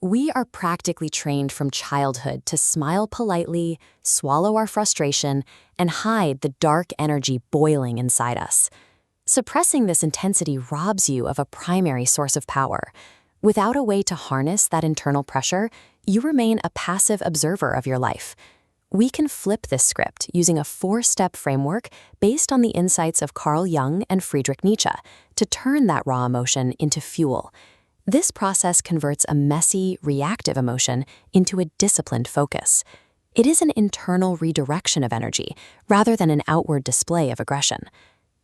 We are practically trained from childhood to smile politely, swallow our frustration, and hide the dark energy boiling inside us. Suppressing this intensity robs you of a primary source of power. Without a way to harness that internal pressure, you remain a passive observer of your life. We can flip this script using a 4-step framework based on the insights of Carl Jung and Friedrich Nietzsche to turn that raw emotion into fuel. This process converts a messy, reactive emotion into a disciplined focus. It is an internal redirection of energy rather than an outward display of aggression.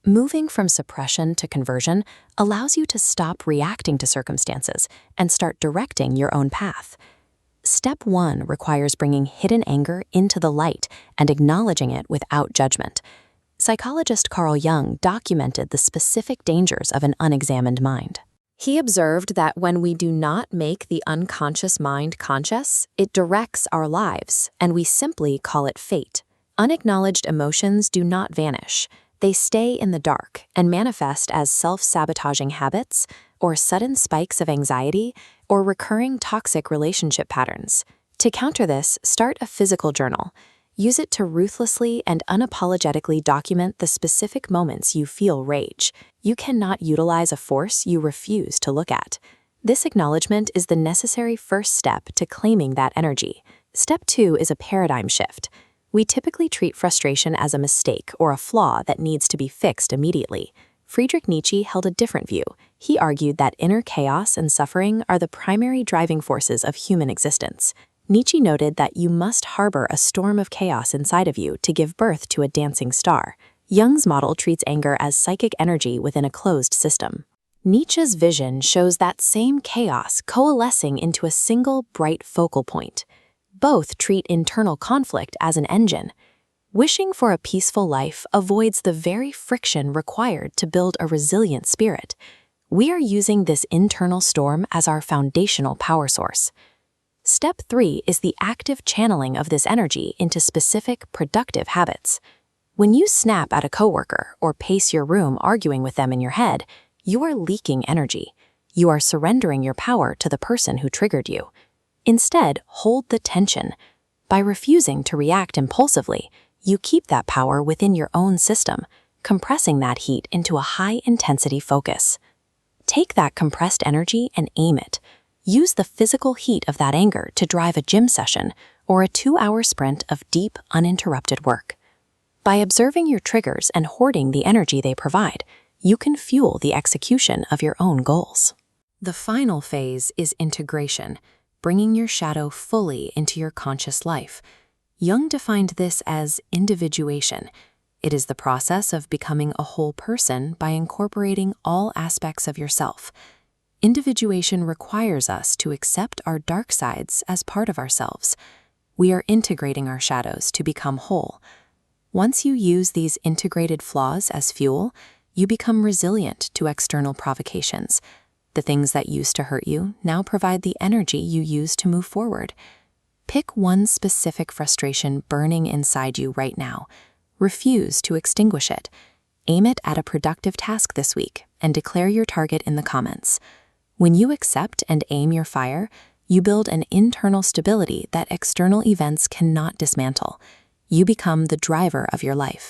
Moving from suppression to conversion allows you to stop reacting to circumstances and start directing your own path. Step 1 requires bringing hidden anger into the light and acknowledging it without judgment. Psychologist Carl Jung documented the specific dangers of an unexamined mind. He observed that when we do not make the unconscious mind conscious, it directs our lives, and we simply call it fate. Unacknowledged emotions do not vanish. They stay in the dark and manifest as self-sabotaging habits, or sudden spikes of anxiety, or recurring toxic relationship patterns. To counter this, start a physical journal. Use it to ruthlessly and unapologetically document the specific moments you feel rage. You cannot utilize a force you refuse to look at. This acknowledgement is the necessary first step to claiming that energy. Step 2 is a paradigm shift. We typically treat frustration as a mistake or a flaw that needs to be fixed immediately. Friedrich Nietzsche held a different view. He argued that inner chaos and suffering are the primary driving forces of human existence. Nietzsche noted that you must harbor a storm of chaos inside of you to give birth to a dancing star. Jung's model treats anger as psychic energy within a closed system. Nietzsche's vision shows that same chaos coalescing into a single bright focal point. Both treat internal conflict as an engine. Wishing for a peaceful life avoids the very friction required to build a resilient spirit. We are using this internal storm as our foundational power source. Step 3 is the active channeling of this energy into specific, productive habits. When you snap at a coworker or pace your room arguing with them in your head, you are leaking energy. You are surrendering your power to the person who triggered you. Instead, hold the tension. By refusing to react impulsively, you keep that power within your own system, compressing that heat into a high-intensity focus. Take that compressed energy and aim it. Use the physical heat of that anger to drive a gym session or a 2-hour sprint of deep, uninterrupted work. By observing your triggers and hoarding the energy they provide, you can fuel the execution of your own goals. The final phase is integration, bringing your shadow fully into your conscious life. Jung defined this as individuation. It is the process of becoming a whole person by incorporating all aspects of yourself. Individuation requires us to accept our dark sides as part of ourselves. We are integrating our shadows to become whole. Once you use these integrated flaws as fuel, you become resilient to external provocations. The things that used to hurt you now provide the energy you use to move forward. Pick one specific frustration burning inside you right now. Refuse to extinguish it. Aim it at a productive task this week and declare your target in the comments. When you accept and aim your fire, you build an internal stability that external events cannot dismantle. You become the driver of your life.